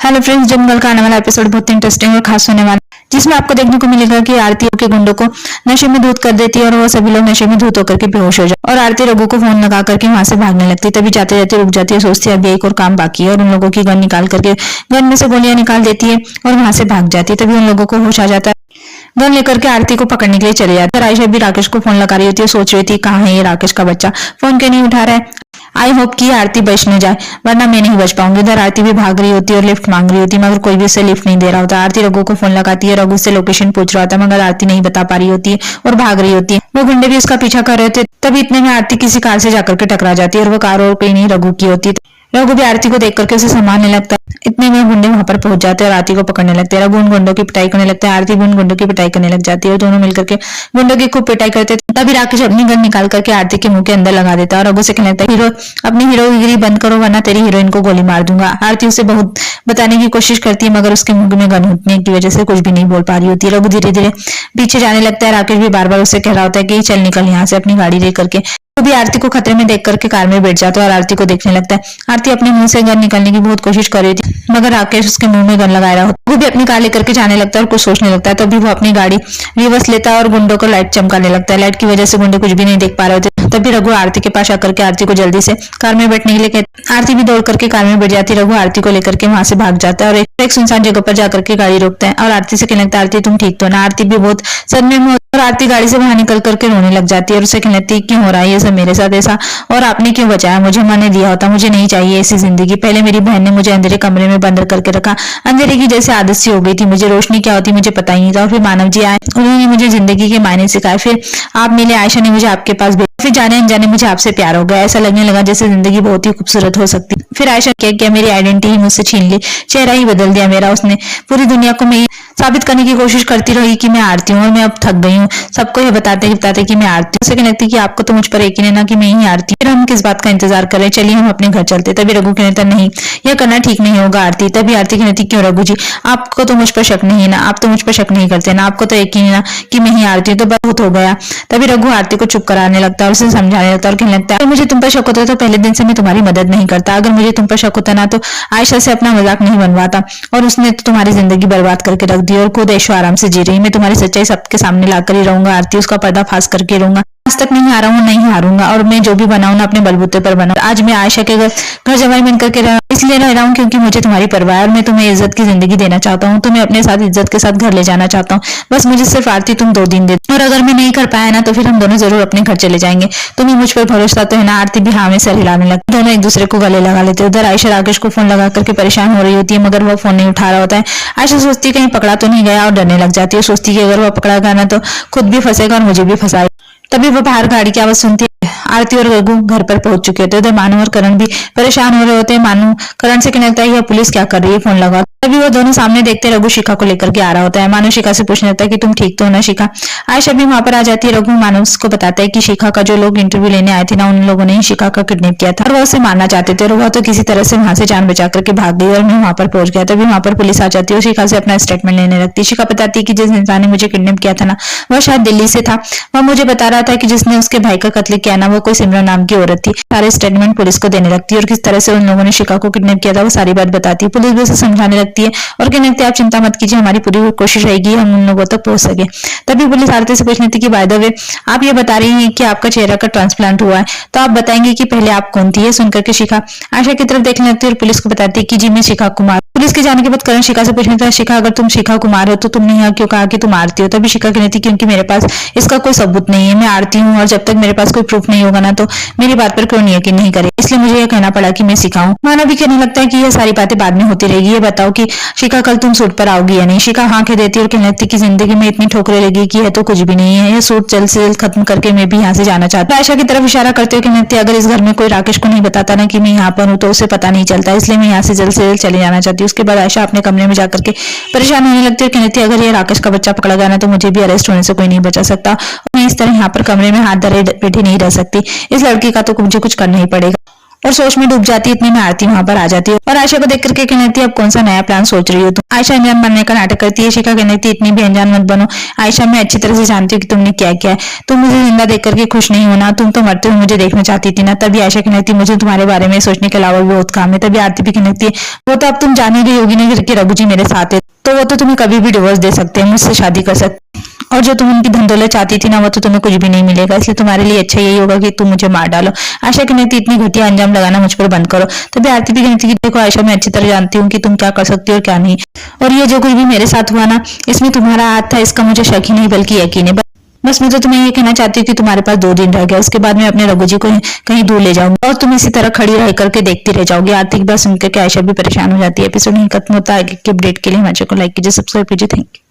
Hello friends, जंगल का आने वाला एपिसोड बहुत इंटरेस्टिंग और खास होने वाला है, जिसमें आपको देखने को मिलेगा कि आरती के गुंडों को नशे में धुत कर देती है और वो सभी लोग नशे में धुत होकर के बेहोश हो जाते और आरती रघु को फोन लगा करके वहां से भागने लगती है। तभी जाते जाते रुक जाती है, सोचती है अभी एक और काम बाकी है और उन लोगों की गन निकाल करके गन में से गोलियां निकाल देती है और वहां से भाग जाती है। तभी उन लोगों को होश आ जाता है, गन लेकर के आरती को पकड़ने के लिए चले जाते हैं। आयशा भी राकेश को फोन लगा रही होती है, सोच रही थी कहाँ है ये राकेश का बच्चा, फोन क्यों नहीं उठा रहा है। आई होप कि आरती बच न जाए वरना मैं नहीं बच पाऊंगी। इधर आरती भी भाग रही होती है और लिफ्ट मांग रही होती है, मगर कोई भी उसे लिफ्ट नहीं दे रहा होता। आरती रघु को फोन लगाती है, रघु से लोकेशन पूछ रहा होता है, मगर आरती नहीं बता पा रही होती है और भाग रही होती है। वो गुंडे भी उसका पीछा कर रहे थे। तभी इतने में आरती किसी कार से जाकर के टकरा जाती है और वो कार और कहीं नहीं रघु की होती है। रघु भी आरती को देख करके उसे संभालने लगता है। इतने में गुंडे वहां पर पहुंच जाते हैं और आरती को पकड़ने लगते हैं। रघु उन गुंडों की पिटाई करने लगता है, आरती भी उन गुंडों की पिटाई करने लग जाती है और दोनों मिलकर के गुंडों की खूब पिटाई करते हैं। तभी राकेश अपनी गन निकाल करके आरती के मुंह के अंदर लगा देता है और रघु से कहने लगता है, हीरो अपनी हीरोगिरी बंद करो वरना तेरी हीरोइन को गोली मार दूंगा। आरती उसे बहुत बताने की कोशिश करती है, मगर उसके मुंह में गन होने की वजह से कुछ भी नहीं बोल पा रही होती है। रघु धीरे धीरे पीछे जाने लगता है। राकेश भी बार बार उसे कह रहा होता है कि चल निकल यहाँ से अपनी गाड़ी लेकर के। वो भी आरती को खतरे में देख करके कार में बैठ जाता है और आरती को देखने लगता है। आरती अपने मुंह से गन निकालने की बहुत कोशिश कर रही थी, मगर राकेश उसके मुंह में गन लगाए रहा होता। वो भी अपनी कार लेकर के जाने लगता है और कुछ सोचने लगता है। तभी वो अपनी गाड़ी रिवर्स लेता है और गुंडों को लाइट चमकाने लगता है। लाइट की वजह से गुंडे कुछ भी नहीं देख पा रहे होते। तभी रघु आरती के पास आकर के आरती को जल्दी से कार में बैठने के लिए कहते। आरती भी दौड़ करके कार में बैठ जाती है। रघु आरती को लेकर के वहां से भाग जाता है और एक सुनसान जगह पर जाकर के गाड़ी रोकता है और आरती से कहने लगता है, आरती तुम ठीक तो ना। आरती भी बहुत सदमे में और आरती गाड़ी से बाहर निकल करके रोने लग जाती है और उसे कहने लगती है, क्यों हो रहा है ये सब मेरे साथ ऐसा, और आपने क्यों बचाया मुझे, मैंने दिया होता, मुझे नहीं चाहिए ऐसी जिंदगी। पहले मेरी बहन ने मुझे अंधेरे कमरे में बंद करके रखा, अंधेरे की जैसे आदत सी हो गई थी, मुझे रोशनी क्या होती मुझे पता ही नहीं था। और फिर मानव जी आए, उन्होंने मुझे जिंदगी के मायने सिखाए। फिर आप मिले, आयशा ने मुझे आपके पास भेजा। फिर जाने अनजाने मुझे आपसे प्यार हो गया, ऐसा लगने लगा जैसे जिंदगी बहुत ही खूबसूरत हो सकती। फिर आयशा क्या मेरी आइडेंटिटी मुझसे छीन ली, चेहरा ही बदल दिया मेरा। उसने पूरी दुनिया को मैं साबित करने की कोशिश करती रही कि मैं आरती हूँ और मैं अब थक गई हूँ सबको ये बताते बताते कि मैं आरती हूँ। उसे कहती कि आपको तो मुझ पर यकीन है ना कि मैं ही आरती हूँ, फिर हम किस बात का इंतजार करें, चलिए हम अपने घर चलते। तभी रघु कहता नहीं यह करना ठीक नहीं होगा आरती। तभी आरती कहती क्यों रघु जी, आपको तो मुझ पर शक नहीं है ना, आप तो मुझ पर शक नहीं करते ना, आपको तो यकीन है ना कि मैं ही आरती हूँ, तो बहुत हो गया। तभी रघु आरती को चुप कराने लगता है और उसे समझाने लगता है और कहने लगता है, मुझे तुम पर शक होता है तो पहले दिन से मैं तुम्हारी मदद नहीं करता। अगर मुझे तुम पर शक होता ना तो आयशा से अपना मजाक नहीं बनवाता, और उसने तो तुम्हारी जिंदगी बर्बाद करके रख दी और खुद ऐशो आराम से जी रही। मैं तुम्हारी सच्चाई सबके सामने लाकर ही रहूंगा आरती, उसका पर्दाफाश करके रहूंगा। आज तक नहीं हारा हूं, नहीं हारूंगा, और मैं जो भी बनाऊं ना अपने बलबूते पर बनाऊं। आज मैं आयशा के घर जवाई बन करके इसलिए रह रहा हूँ क्योंकि मुझे तुम्हारी परवाह है और मैं तुम्हें इज्जत की जिंदगी देना चाहता हूँ। तुम्हें अपने साथ इज्जत के साथ घर ले जाना चाहता हूँ। बस मुझे सिर्फ आरती तुम 2 दिन दे, और अगर मैं नहीं कर पाया ना तो फिर हम दोनों जरूर अपने घर चले जाएंगे। तुम्हें मुझ पर भरोसा तो है ना। आरती भी हाँ में सर हिलाने लगती, दोनों एक दूसरे को गले लगा लेते। उधर आयशा राकेश को फोन लगा करके परेशान हो रही होती है, मगर वो फोन नहीं उठा रहा होता है। आयशा सोचती कहीं पकड़ा तो नहीं गया और डरने लग जाती है। सोचती कि अगर वो पकड़ा गया ना तो खुद भी फंसेगा और मुझे भी फंसाएगा। तभी वो बाहर गाड़ी की आवाज सुनती है। आरती और रघु घर पर पहुंच चुके होते। उधर मानव और करण भी परेशान हो रहे होते हैं। मानव करण से कहने लगता है, यह पुलिस क्या कर रही है, फोन लगा। तभी वो दोनों सामने देखते रघु शिखा को लेकर के आ रहा होता है। मानव शिखा से पूछने लगता है कि तुम ठीक तो हो ना शिखा। आयशा भी वहां पर आ जाती है। रघु मानव को बताता है कि शिखा का जो लोग इंटरव्यू लेने आए थे ना, उन लोगों ने ही शिखा का किडनैप किया था और वो उसे मारना चाहते थे, और वह तो किसी तरह से वहां से जान बचा करके भाग गई और मैं वहां पर पहुंच गया। तभी वहां पर पुलिस आ जाती है और शिखा से अपना स्टेटमेंट लेने लगती है। शिखा बताती है कि जिस इंसान ने मुझे किडनैप किया था ना, वह शायद दिल्ली से था। वह मुझे बता रहा था कि जिसने उसके भाई का कत्ल किया ना, वो कोई सिमरन नाम की औरत थी। सारे स्टेटमेंट पुलिस को देने लगती है और किस तरह से उन लोगों ने शिखा को किडनैप किया था वो सारी बात बताती है। पुलिस भी उसे समझाने लगती है और कहने लगती है, आप चिंता मत कीजिए, हमारी पूरी कोशिश रहेगी हम उन लोगों तक पहुंच सके। तभी पुलिस आरती से पूछने थी कि बाय द वे आप ये बता रही हैं कि आपका चेहरा का ट्रांसप्लांट हुआ है, तो आप बताएंगे कि पहले आप कौन थी। ये सुनकर के शिखा आयशा की तरफ देखने लगती है और पुलिस को बताती है कि जी मैं शिखा कुमार। पुलिस के जाने के बाद करण शिखा से पूछने लगता है, शिखा अगर तुम शिखा कुमार हो तो तुमने यहाँ क्यों कहा कि तुम आरती हो। तभी शिखा कहती क्योंकि मेरे पास इसका कोई सबूत नहीं है, मैं आरती हूँ और जब तक मेरे पास कोई प्रूफ नहीं होगा ना तो मेरी बात पर क्यों यकीन नहीं करे, इसलिए मुझे यह कहना पड़ा कि मैं शिखा हूँ। मानव भी कहने लगता है कि यह सारी बातें बाद में होती रहेगी, ये बताओ कि शिखा कल तुम सूट पर आओगी या नहीं। शिखा हाँ कह देती है और कहने लगती कि जिंदगी में इतनी ठोकरें लगी कि यह तो कुछ भी नहीं है, यह सूट जल्द से जल्द खत्म करके मैं भी यहाँ से जाना चाहती हूँ। आयशा की तरफ इशारा करते हुए कहने लगती है, अगर इस घर में कोई राकेश को नहीं बताता ना कि मैं यहाँ पर हूँ तो उसे पता नहीं चलता, इसलिए मैं यहाँ से जल्द चले जाना चाहती हूँ। उसके बाद आयशा अपने कमरे में जाकर के परेशान होने लगती है। कहती है अगर ये राकेश का बच्चा पकड़ा गया ना तो मुझे भी अरेस्ट होने से कोई नहीं बचा सकता, मैं इस तरह यहाँ पर कमरे में हाथ धरे बैठी नहीं रह सकती। इस लड़की का तो मुझे कुछ करना ही पड़ेगा। और सोच में डूब जाती है। इतने में आरती वहां पर आ जाती है और आयशा को देख करके कहने लगती है अब कौन सा नया प्लान सोच रही हो तुम। आयशा अनजान बनने का नाटक करती है। शिखा कहने लगती है इतनी भी अनजान मत बनो आयशा, मैं अच्छी तरह से जानती हूँ कि तुमने क्या किया है। तुम मुझे जिंदा देख करके खुश नहीं होना, तुम तो मरते हुए मुझे देखना चाहती थी ना। तभी आयशा कहने लगती है मुझे तुम्हारे बारे में सोचने के अलावा भी बहुत काम है। तभी आरती भी कहने लगती है वो तो अब तुम जान ही रही होगी ना कि रघु जी मेरे साथ है, तो वो तो तुम्हें कभी भी डिवोर्स दे सकते हैं, मुझसे शादी कर सकते, और जो तुम उनकी धन दौलत चाहती थी ना वो तो तुम्हें कुछ भी नहीं मिलेगा, इसलिए तुम्हारे लिए अच्छा यही होगा कि तुम मुझे मार डालो। आयशा कहती थी इतनी घटिया अंजाम लगाना मुझ पर बंद करो। तभी आरती भी कहती थी कि देखो आयशा, मैं अच्छी तरह जानती हूँ कि तुम क्या कर सकती हो और क्या नहीं, और ये जो कुछ भी मेरे साथ हुआ ना इसमें तुम्हारा हाथ था, इसका मुझे शक ही नहीं बल्कि यकीन है। बस मैं तो तुम्हें ये कहना चाहती हूँ कि तुम्हारे पास 2 दिन रह गया, उसके बाद मैं अपने रघु जी को कहीं दूर ले जाऊंगी और तुम इसी तरह खड़ी रह करके देखती रह जाओगी। आरती की बात सुनकर आयशा भी परेशान हो जाती है। एपिसोड नहीं खत्म होता, आगे की अपडेट के लिए हमारे चैनल को लाइक कीजिए, सब्सक्राइब कीजिए। Thank you.